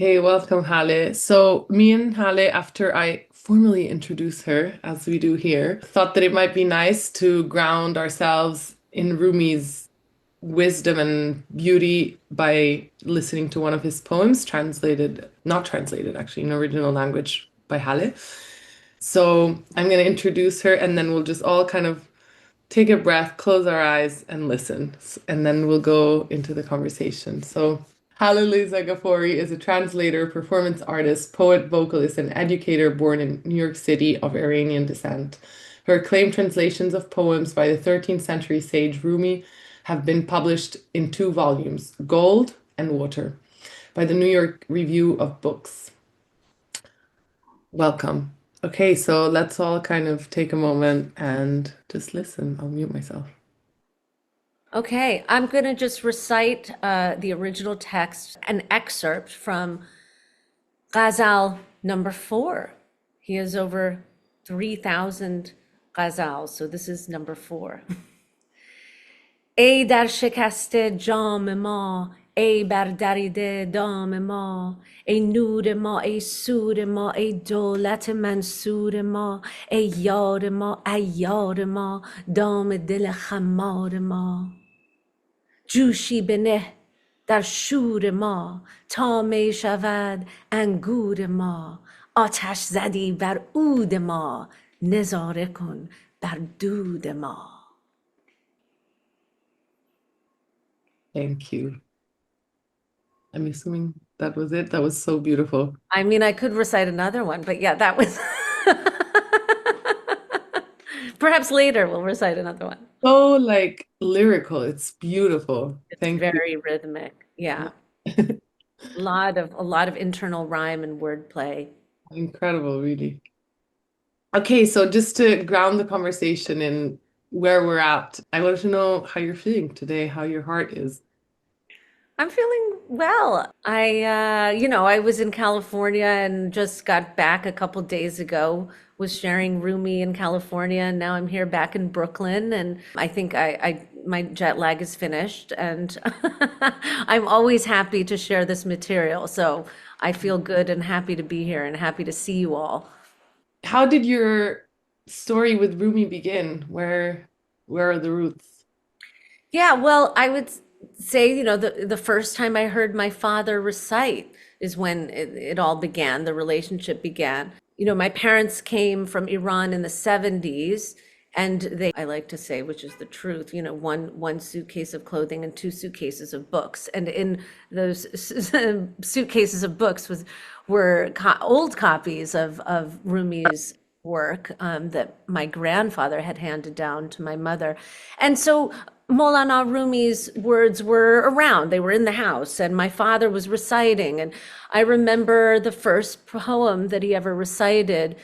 Hey, welcome, Haleh. So, me and Haleh, after I formally introduce her, as we do here, thought that it might be nice to ground ourselves in Rumi's wisdom and beauty by listening to one of his poems, translated, not translated, actually, in original language by Haleh. So, I'm going to introduce her and then we'll just all kind of take a breath, close our eyes, and listen. And then we'll go into the conversation. So, Haleh Liza Gafori is a translator, performance artist, poet, vocalist, and educator born in New York City of Iranian descent. Her acclaimed translations of poems by the 13th century sage Rumi have been published in two volumes, Gold and Water, by the New York Review of Books. Welcome. Okay, so let's all kind of take a moment and just listen. I'll mute myself. Okay, I'm going to just recite the original text, an excerpt from Ghazal number 4. He has over 3,000 ghazals, so this is number 4. ای در شکسته جام ما، ای بر دریده دام ما، ای نور ما، ای سور ما، ای دولت منصور ما، ای یار ما، عیار ما، دام دل خمار ما. جوشی بنه در شور ما تا می شود انگور ما. آتش زدی بر عود ما، نظاره کن بر دود ما. Thank you. I'm assuming that was it. That was so beautiful. I mean, I could recite another one, but yeah, that was perhaps later we'll recite another one. So like lyrical. It's beautiful. It's Thank you. very rhythmic. Yeah. A lot of internal rhyme and wordplay. Incredible, really. Okay, so just to ground the conversation in where we're at, I want to know how you're feeling today, how your heart is. I'm feeling well. I was in California and just got back a couple days ago, was sharing Rumi in California, and now I'm here back in Brooklyn, and I think my jet lag is finished, and I'm always happy to share this material. So I feel good and happy to be here and happy to see you all. How did your story with Rumi begin? Where are the roots? Yeah, well, I would say, the first time I heard my father recite is when it all began, the relationship began. My parents came from Iran in the 70s, and I like to say, which is the truth, one suitcase of clothing and two suitcases of books. And in those suitcases of books were old copies of Rumi's work that my grandfather had handed down to my mother. And so Maulana Rumi's words were around, they were in the house, and my father was reciting. And I remember the first poem that he ever recited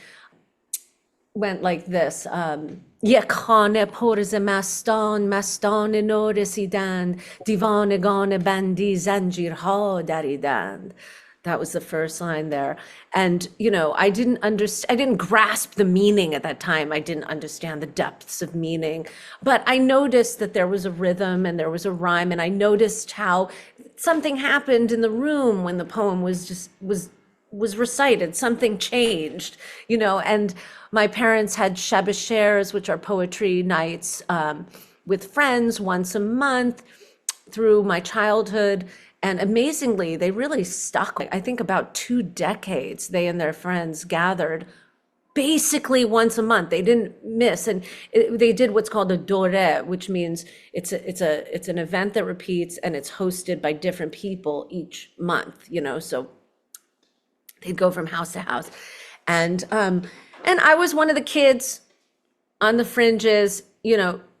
went like this. یک خانه پر ز مستان، مستان نو رسیدند، دیوانگان بندی زنجیرها دریدند. That was the first line there. And, I didn't grasp the meaning at that time. I didn't understand the depths of meaning, but I noticed that there was a rhythm and there was a rhyme. And I noticed how something happened in the room when the poem was recited. Something changed, and my parents had Shab shares, which are poetry nights, with friends once a month through my childhood. And amazingly, they really stuck. I think about 2 decades, they and their friends gathered basically once a month. They didn't miss. And they did what's called a dore, which means it's an event that repeats and it's hosted by different people each month, so they'd go from house to house. And I was one of the kids on the fringes,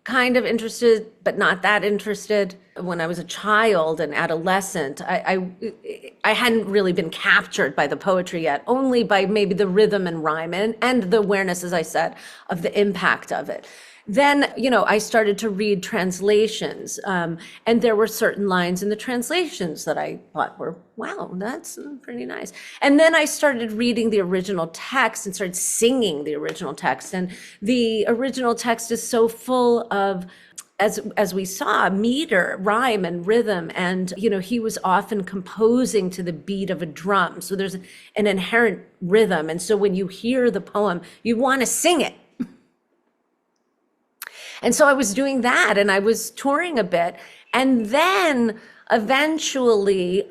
kind of interested, but not that interested. When I was a child and adolescent, I hadn't really been captured by the poetry yet, only by maybe the rhythm and rhyme and the awareness, as I said, of the impact of it. Then, I started to read translations, and there were certain lines in the translations that I thought were, wow, that's pretty nice. And then I started reading the original text and started singing the original text. And the original text is so full of as we saw, meter, rhyme, and rhythm. And, he was often composing to the beat of a drum. So there's an inherent rhythm. And so when you hear the poem, you want to sing it. And so I was doing that and I was touring a bit. And then eventually,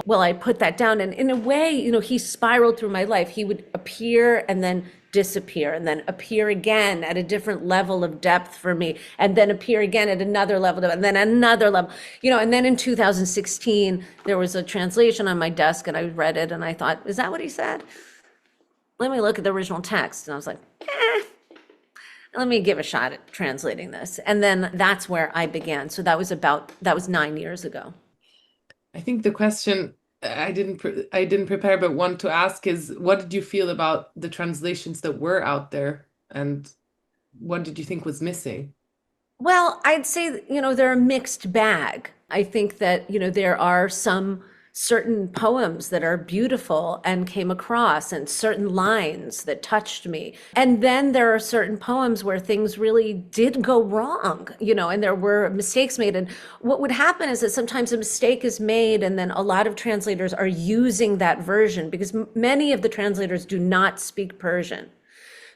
well, I put that down. And in a way, he spiraled through my life. He would appear and then disappear and then appear again at a different level of depth for me, and then appear again at another level, and then another level, and then in 2016, there was a translation on my desk and I read it and I thought, is that what he said? Let me look at the original text. And I was like, let me give a shot at translating this. And then that's where I began. So that was 9 years ago. I think the question I didn't prepare but want to ask is, what did you feel about the translations that were out there, and what did you think was missing? Well, I'd say, they're a mixed bag. I think that, there are some certain poems that are beautiful and came across, and certain lines that touched me. And then there are certain poems where things really did go wrong, and there were mistakes made. And what would happen is that sometimes a mistake is made, and then a lot of translators are using that version because many of the translators do not speak Persian.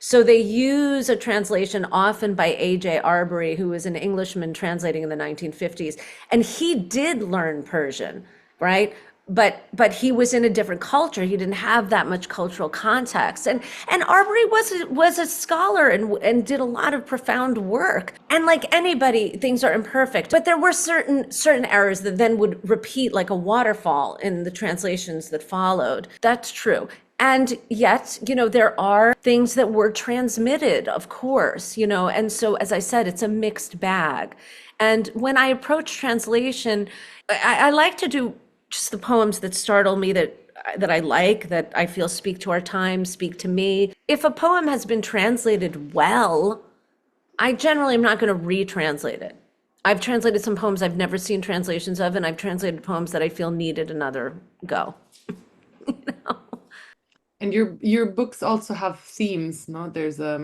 So they use a translation often by A.J. Arbery, who was an Englishman translating in the 1950s. And he did learn Persian, right? But he was in a different culture. He didn't have that much cultural context. And Arbery was a scholar and did a lot of profound work. And like anybody, things are imperfect. But there were certain errors that then would repeat like a waterfall in the translations that followed. That's true. And yet, there are things that were transmitted, of course, and so, as I said, it's a mixed bag. And when I approach translation, I like to do just the poems that startle me, that I like, that I feel speak to our time, speak to me. If a poem has been translated well, I generally am not going to retranslate it. I've translated some poems I've never seen translations of, and I've translated poems that I feel needed another go. And your books also have themes, no? There's I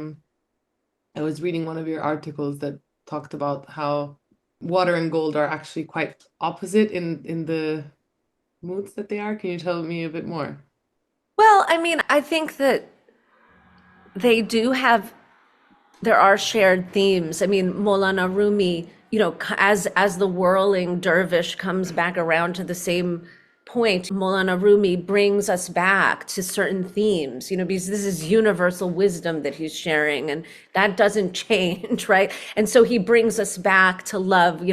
was reading one of your articles that talked about how water and gold are actually quite opposite in the moods that they are. Can you tell me a bit more? Well, I mean, I think that they do have, there are shared themes. I mean, Maulana Rumi, as the whirling dervish comes back around to the same point, Maulana Rumi brings us back to certain themes, because this is universal wisdom that he's sharing, and that doesn't change, right? And so he brings us back to love,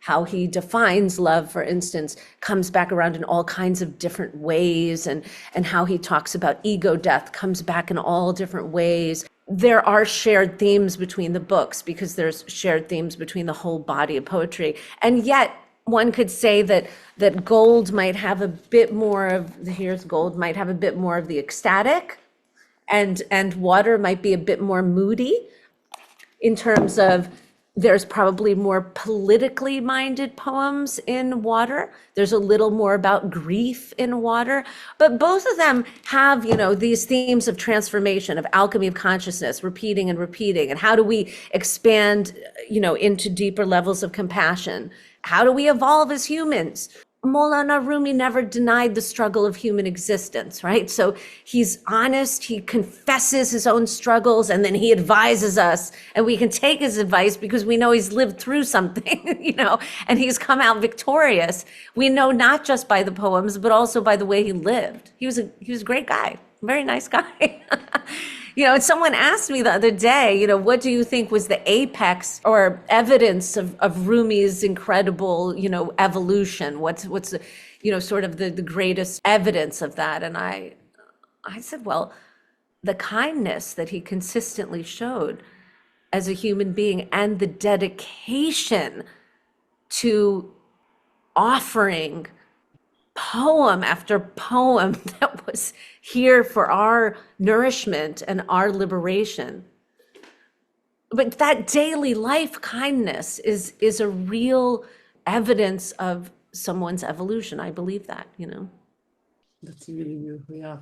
how he defines love, for instance, comes back around in all kinds of different ways, and how he talks about ego death comes back in all different ways. There are shared themes between the books because there's shared themes between the whole body of poetry. And yet one could say that gold might have a bit more of, here's gold, might have a bit more of the ecstatic, and water might be a bit more moody, in terms of there's probably more politically minded poems in water. There's a little more about grief in water, but both of them have, these themes of transformation, of alchemy of consciousness, repeating and repeating. And how do we expand, into deeper levels of compassion? How do we evolve as humans? Maulana Rumi never denied the struggle of human existence, right? So he's honest, he confesses his own struggles, and then he advises us, and we can take his advice because we know he's lived through something, and he's come out victorious. We know not just by the poems, but also by the way he lived. He was a great guy, very nice guy. And someone asked me the other day, what do you think was the apex or evidence of Rumi's incredible, evolution? What's the, sort of the greatest evidence of that? And I said, well, the kindness that he consistently showed as a human being, and the dedication to offering poem after poem that was here for our nourishment and our liberation. But that daily life kindness is a real evidence of someone's evolution. I believe that. That's really beautiful, yeah.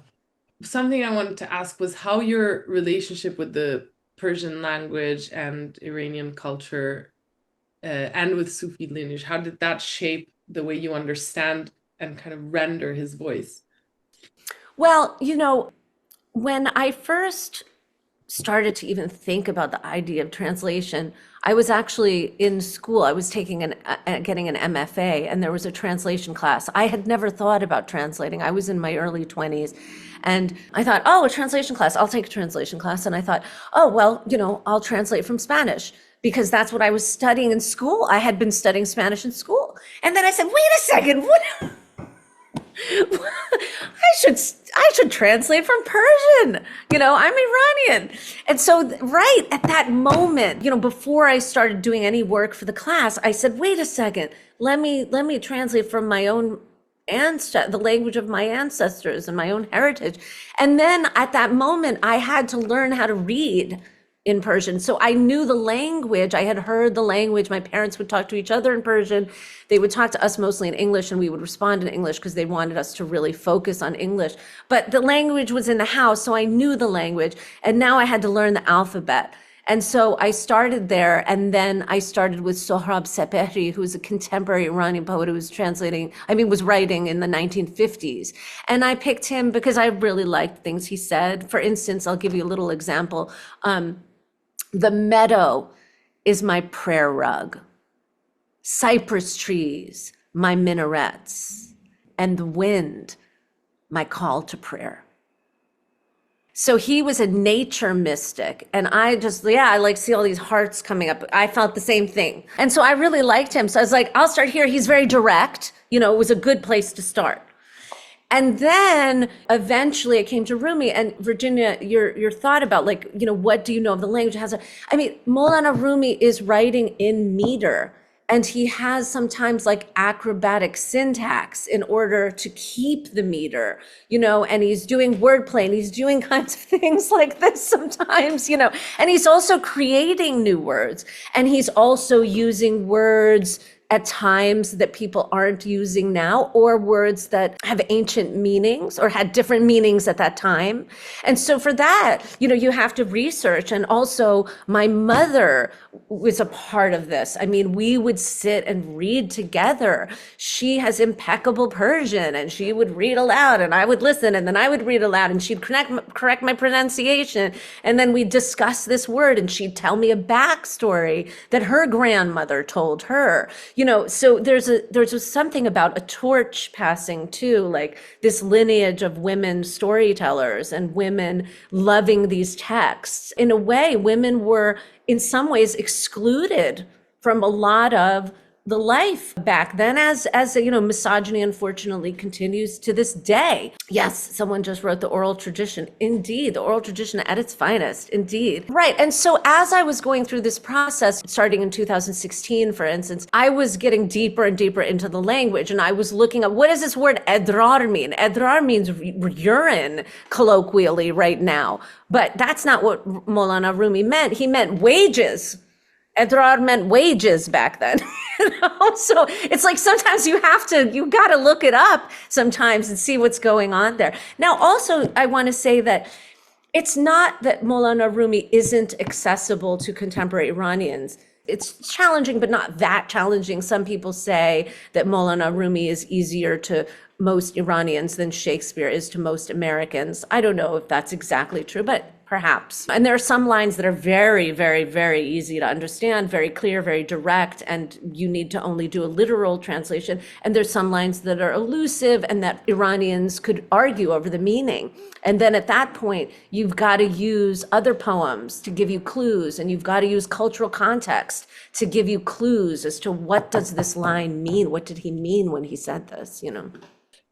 Something I wanted to ask was how your relationship with the Persian language and Iranian culture and with Sufi lineage? How did that shape the way you understand and kind of render his voice? Well, when I first started to even think about the idea of translation, I was actually in school. I was taking getting an MFA, and there was a translation class. I had never thought about translating. I was in my early 20s, and I thought, oh, a translation class. I'll take a translation class. And I thought, oh, well, I'll translate from Spanish because that's what I was studying in school. I had been studying Spanish in school. And then I said, wait a second, what? I should translate from Persian. I'm Iranian. And so right at that moment, before I started doing any work for the class, I said, wait a second, let me translate from my own the language of my ancestors and my own heritage. And then at that moment, I had to learn how to read in Persian. So I knew the language. I had heard the language. My parents would talk to each other in Persian. They would talk to us mostly in English, and we would respond in English because they wanted us to really focus on English. But the language was in the house, so I knew the language. And now I had to learn the alphabet. And so I started there, and then I started with Sohrab Sepehri, who's a contemporary Iranian poet who was writing in the 1950s. And I picked him because I really liked things he said. For instance, I'll give you a little example. The meadow is my prayer rug, cypress trees, my minarets, and the wind, my call to prayer. So he was a nature mystic. And I see all these hearts coming up. I felt the same thing. And so I really liked him. So I was like, I'll start here. He's very direct. It was a good place to start. And then eventually I came to Rumi. And Virginia, your thought about what do you know of the language? Maulana Rumi is writing in meter, and he has sometimes acrobatic syntax in order to keep the meter, and he's doing wordplay, and he's doing kinds of things like this sometimes, and he's also creating new words, and he's also using words at times that people aren't using now, or words that have ancient meanings or had different meanings at that time. And so for that, you have to research. And also my mother was a part of this. We would sit and read together. She has impeccable Persian, and she would read aloud, and I would listen, and then I would read aloud, and she'd correct my pronunciation. And then we'd discuss this word, and she'd tell me a backstory that her grandmother told her. So there's something about a torch passing too, like this lineage of women storytellers and women loving these texts. In a way, women were in some ways excluded from a lot of the life back then, as misogyny unfortunately continues to this day. Yes, someone just wrote the oral tradition. Indeed, the oral tradition at its finest. Indeed. Right. And so as I was going through this process, starting in 2016, for instance, I was getting deeper and deeper into the language, and I was looking at, what does this word edrar mean? Edrar means urine, colloquially, right now. But that's not what Maulana Rumi meant. He meant wages. Edrar meant wages back then. So it's like sometimes you got to look it up sometimes and see what's going on there. Now, also, I want to say that it's not that Maulana Rumi isn't accessible to contemporary Iranians. It's challenging, but not that challenging. Some people say that Maulana Rumi is easier to most Iranians than Shakespeare is to most Americans. I don't know if that's exactly true, but perhaps. And there are some lines that are very, very, very easy to understand, very clear, very direct, and you need to only do a literal translation. And there's some lines that are elusive and that Iranians could argue over the meaning. And then at that point, you've got to use other poems to give you clues, and you've got to use cultural context to give you clues as to what does this line mean? What did he mean when he said this,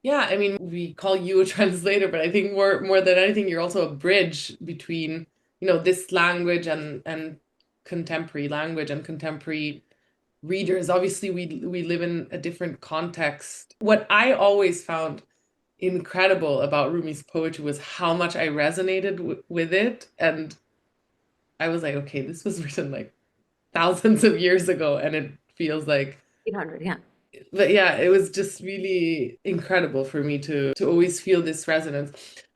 Yeah, we call you a translator, but I think more than anything, you're also a bridge between, this language and contemporary language and contemporary readers. Obviously, we live in a different context. What I always found incredible about Rumi's poetry was how much I resonated with it. And I was like, okay, this was written like thousands of years ago, and it feels like 800, yeah. but yeah, it was just really incredible for me to always feel this resonance.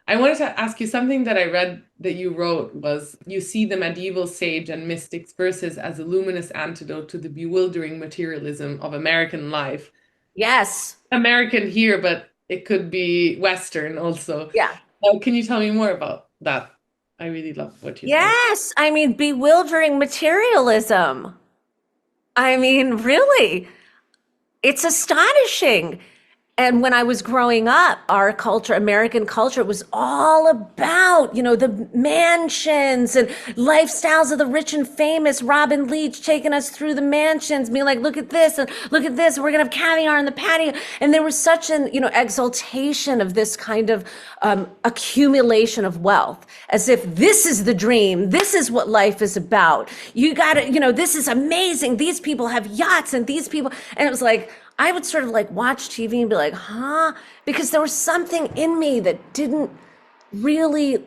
I wanted to ask you something that I read that you wrote was you see the medieval sage and mystics verses as a luminous antidote to the bewildering materialism of American life. Yes. American here, but it could be Western also. Yeah. Can you tell me more about that? I really love what you said. Yes. I mean, bewildering materialism. I mean, really, it's astonishing. And when I was growing up, our culture, American culture, was all about, the mansions and lifestyles of the rich and famous. Robin Leach taking us through the mansions, being like, look at this and look at this. We're going to have caviar in the patio. And there was such an, exaltation of this kind of accumulation of wealth, as if this is the dream. This is what life is about. You got to, this is amazing. These people have yachts and these people. And it was like, I would sort of like watch TV and be like, huh? Because there was something in me that really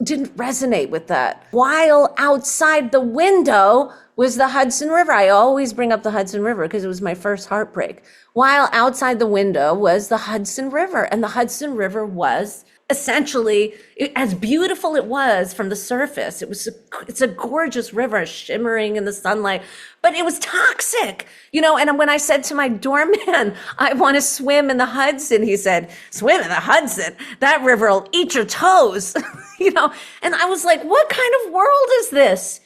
didn't resonate with that. While outside the window was the Hudson River. I always bring up the Hudson River because it was my first heartbreak. While outside the window was the Hudson River, and the Hudson River was essentially, as beautiful it was from the surface, it's a gorgeous river shimmering in the sunlight, but it was toxic, and when I said to my doorman, I want to swim in the Hudson, he said, swim in the Hudson? That river will eat your toes. And I was like, what kind of world is this?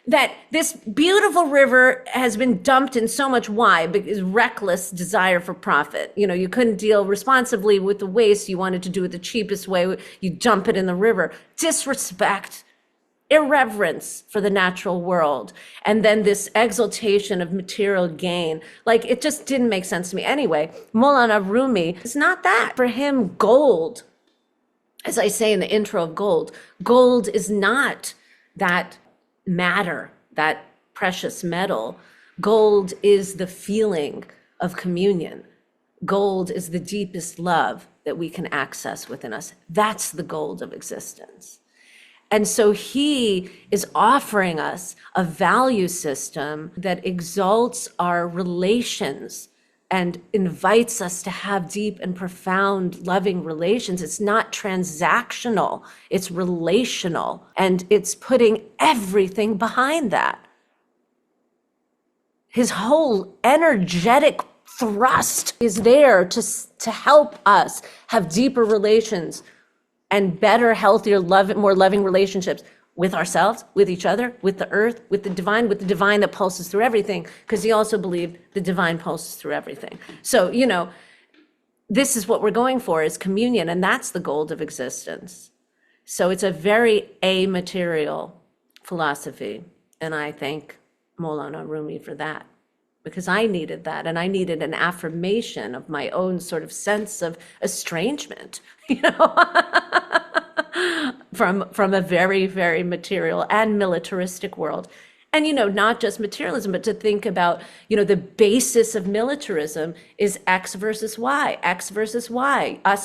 That this beautiful river has been dumped in so much. Why? Because reckless desire for profit. You couldn't deal responsibly with the waste. You wanted to do it the cheapest way. You dump it in the river. Disrespect, irreverence for the natural world. And then this exaltation of material gain. Like, it just didn't make sense to me. Anyway, Maulana Rumi, it's not that. For him, gold, as I say in the intro of gold is not that matter, that precious metal. Gold is the feeling of communion. Gold is the deepest love that we can access within us. That's the gold of existence. And so he is offering us a value system that exalts our relations and invites us to have deep and profound loving relations. It's not transactional, it's relational, and it's putting everything behind that. His whole energetic thrust is there to help us have deeper relations and better, healthier, more loving relationships with ourselves, with each other, with the earth, with the divine that pulses through everything, because he also believed the divine pulses through everything. So, this is what we're going for, is communion, and that's the gold of existence. So it's a very amaterial philosophy, and I thank Maulana Rumi for that, because I needed that, and I needed an affirmation of my own sort of sense of estrangement, from a very, very material and militaristic world. And, not just materialism, but to think about, the basis of militarism is X versus Y, us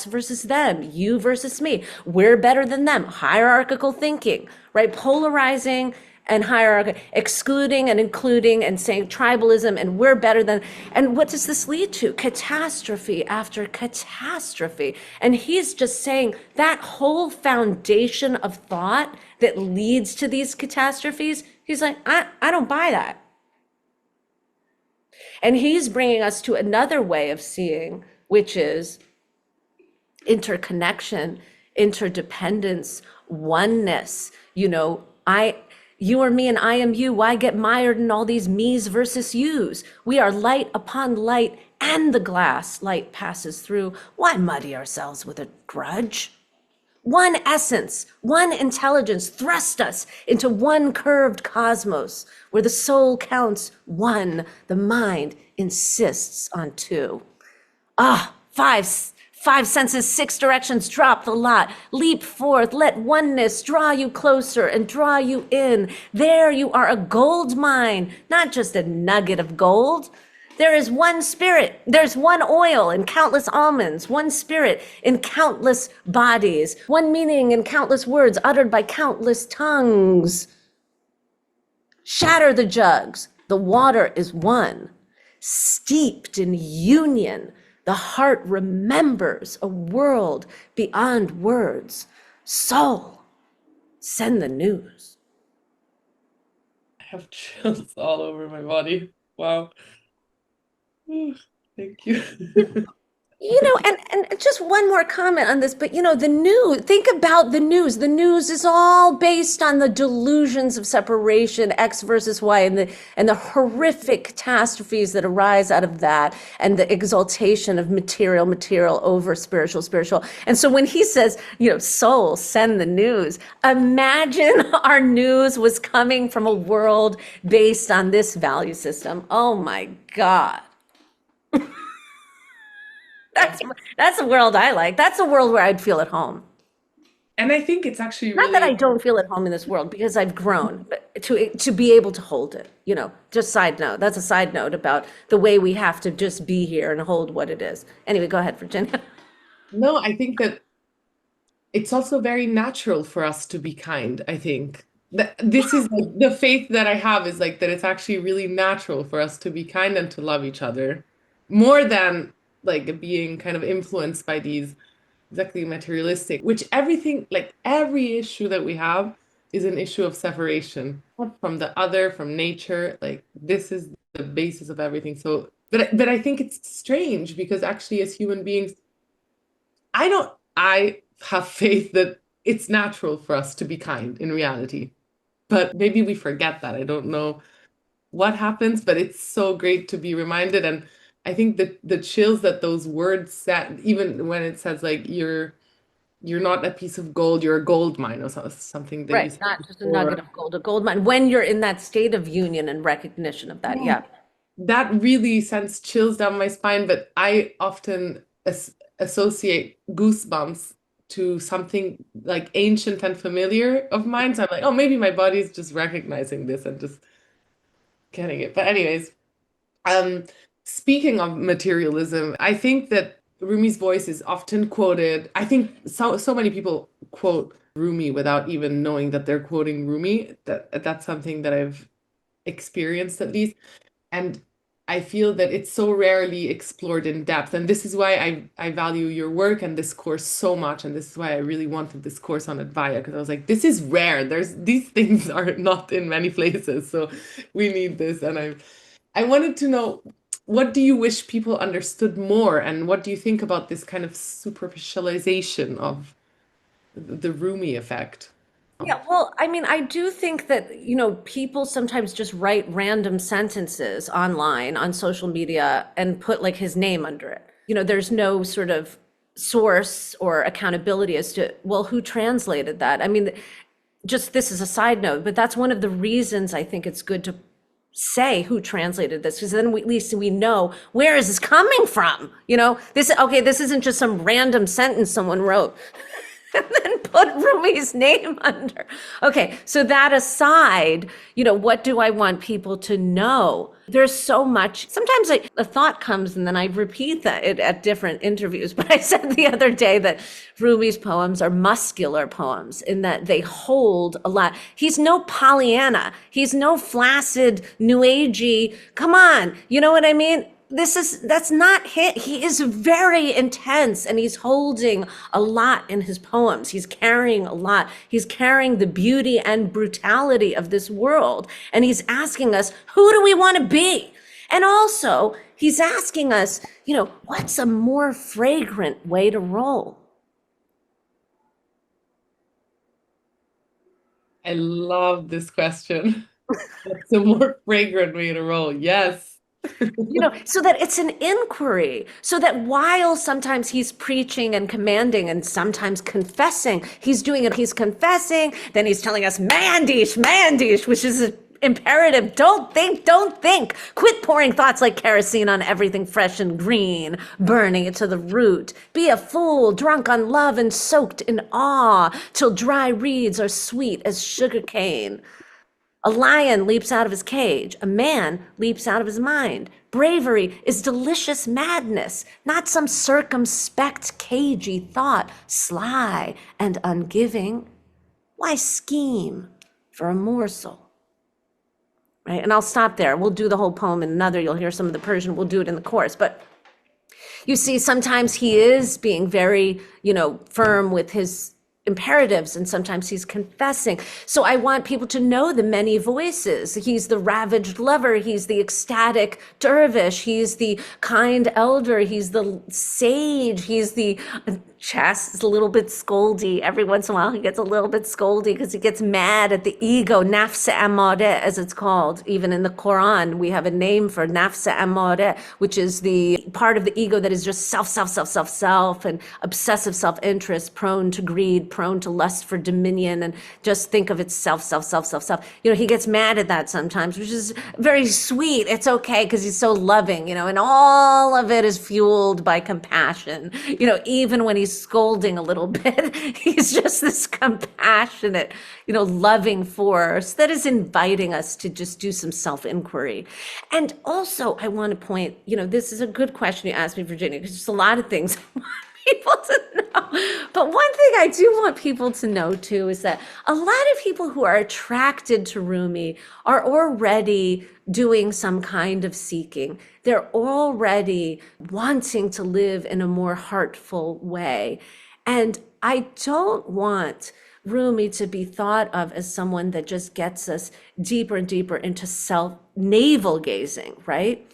versus them, you versus me. We're better than them. Hierarchical thinking, right? Polarizing and hierarchy, excluding and including, and saying tribalism, and we're better than. And what does this lead to? Catastrophe after catastrophe. And he's just saying that whole foundation of thought that leads to these catastrophes, he's like, I don't buy that. And he's bringing us to another way of seeing, which is interconnection, interdependence, oneness. You are me and I am you. Why get mired in all these me's versus you's? We are light upon light, and the glass light passes through. Why muddy ourselves with a grudge? One essence, one intelligence thrust us into one curved cosmos where the soul counts one, the mind insists on two. Five senses, six directions, drop the lot. Leap forth, let oneness draw you closer and draw you in. There you are, a gold mine, not just a nugget of gold. There is one spirit, there's one oil in countless almonds, one spirit in countless bodies, one meaning in countless words uttered by countless tongues. Shatter the jugs, the water is one, steeped in union, The heart remembers a world beyond words. Soul, send the news. I have chills all over my body. Wow. Thank you. And just one more comment on this, but the news, think about the news. The news is all based on the delusions of separation, X versus Y, and the horrific catastrophes that arise out of that, and the exaltation of material over spiritual. And so when he says, soul, send the news, imagine our news was coming from a world based on this value system. Oh my God. That's that's a world I like. That's a world where I'd feel at home. And I think it's actually Not that I really, don't feel at home in this world because I've grown, but to be able to hold it, just side note. That's a side note about the way we have to just be here and hold what it is. Anyway, go ahead, Virginia. no, I think that it's also very natural for us to be kind, I think. This is like the faith that I have is like that it's actually really natural for us to be kind and to love each other more than like being kind of influenced by these exactly materialistic, which everything, like every issue that we have is an issue of separation from the other, from nature. Like this is the basis of everything. So, but I think it's strange because actually as human beings, I have faith that it's natural for us to be kind in reality. But maybe we forget that. I don't know what happens, but it's so great to be reminded. And I think that the chills that those words set, even when it says like you're not a piece of gold, you're a gold mine or something that you Right, said not just a nugget before. of gold, a gold mine. When you're in that state of union and recognition of that, Yeah. yeah. That really sends chills down my spine, but I often associate goosebumps to something like ancient and familiar of mine. So I'm like, oh, maybe my body's just recognizing this and just getting it. But anyways, um, speaking of materialism, I think that Rumi's voice is often quoted. I think so many people quote Rumi without even knowing that they're quoting Rumi. That's something that I've experienced at least. And I feel that it's so rarely explored in depth. And this is why I value your work and this course so much. And this is why I really wanted this course on Advaya, because I was like, this is rare. These things are not in many places. So we need this. And I wanted to know, what do you wish people understood more? And what do you think about this kind of superficialization of the Rumi effect? Yeah, well, I mean, I do think that, people sometimes just write random sentences online on social media and put like his name under it. There's no sort of source or accountability as to, well, who translated that? I mean, just this is a side note, but that's one of the reasons I think it's good to say who translated this, because then at least we know where is this coming from. This isn't just some random sentence someone wrote and then put Rumi's name under. Okay, so that aside, what do I want people to know? There's so much. Sometimes a thought comes and then I repeat that at different interviews. But I said the other day that Rumi's poems are muscular poems in that they hold a lot. He's no Pollyanna. He's no flaccid, new agey. Come on, you know what I mean? That's not him. He is very intense and he's holding a lot in his poems. He's carrying a lot. He's carrying the beauty and brutality of this world. And he's asking us, who do we want to be? And also, he's asking us, what's a more fragrant way to roll? I love this question. What's a more fragrant way to roll? Yes. So that it's an inquiry, so that while sometimes he's preaching and commanding and sometimes confessing, he's doing it, he's confessing, then he's telling us, Mandish, which is an imperative. Don't think. Quit pouring thoughts like kerosene on everything fresh and green, burning it to the root. Be a fool, drunk on love and soaked in awe, till dry reeds are sweet as sugar cane. A lion leaps out of his cage. A man leaps out of his mind. Bravery is delicious madness, not some circumspect, cagey thought, sly and ungiving. Why scheme for a morsel? Right? And I'll stop there. We'll do the whole poem in another. You'll hear some of the Persian. We'll do it in the chorus. But You see, sometimes he is being very, firm with his imperatives, and sometimes he's confessing. So I want people to know the many voices. He's the ravaged lover, he's the ecstatic dervish, he's the kind elder, he's the sage, he's the a little bit scoldy. Every once in a while he gets a little bit scoldy because he gets mad at the ego, nafs amare, as it's called. Even in the Quran, we have a name for nafs amare, which is the part of the ego that is just self, and obsessive self-interest, prone to greed, prone to lust for dominion, and just think of itself, self. He gets mad at that sometimes, which is very sweet. It's okay because he's so loving, and all of it is fueled by compassion. Even when he's scolding a little bit, he's just this compassionate, loving force that is inviting us to just do some self-inquiry. And also, I want to point, this is a good question you asked me, Virginia, because there's a lot of things I want people to know. But one thing I do want people to know too is that a lot of people who are attracted to Rumi are already doing some kind of seeking. They're already wanting to live in a more heartful way. And I don't want Rumi to be thought of as someone that just gets us deeper and deeper into navel gazing, right?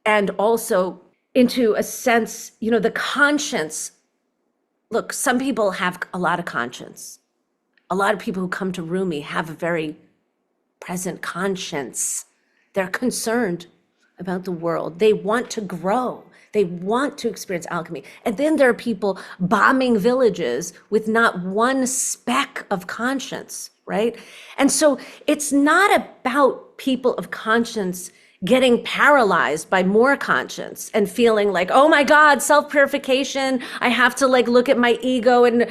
And also into a sense, the conscience. Look, some people have a lot of conscience. A lot of people who come to Rumi have a very present conscience. They're concerned about the world. They want to grow. They want to experience alchemy. And then there are people bombing villages with not one speck of conscience, right? And so it's not about people of conscience getting paralyzed by more conscience and feeling like, oh my God, self-purification. I have to look at my ego and,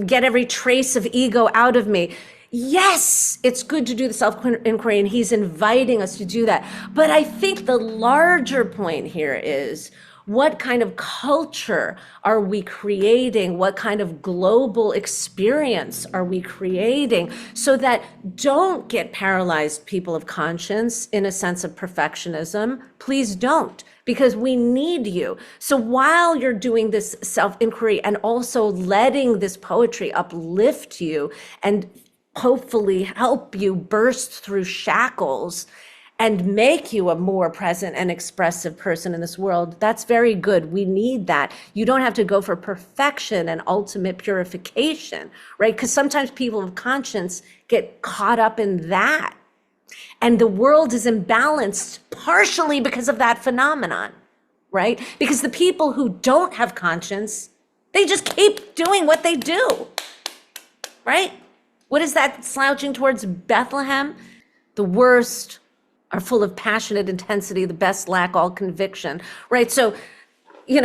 get every trace of ego out of me. Yes, it's good to do the self-inquiry, and he's inviting us to do that. But I think the larger point here is, what kind of culture are we creating? What kind of global experience are we creating so that don't get paralyzed people of conscience in a sense of perfectionism? Please don't, because we need you. So while you're doing this self-inquiry and also letting this poetry uplift you and hopefully help you burst through shackles and make you a more present and expressive person in this world, that's very good. We need that. You don't have to go for perfection and ultimate purification, right? Because sometimes people of conscience get caught up in that. And the world is imbalanced partially because of that phenomenon, right? Because the people who don't have conscience, they just keep doing what they do, right? What is that slouching towards Bethlehem? The worst are full of passionate intensity, the best lack all conviction, right? So, you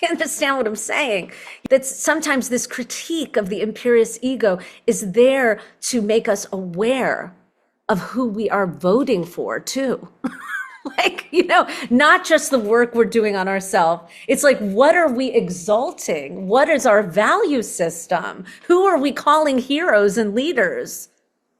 understand what I'm saying? That sometimes this critique of the imperious ego is there to make us aware of who we are voting for too. Not just the work we're doing on ourselves. It's what are we exalting? What is our value system? Who are we calling heroes and leaders?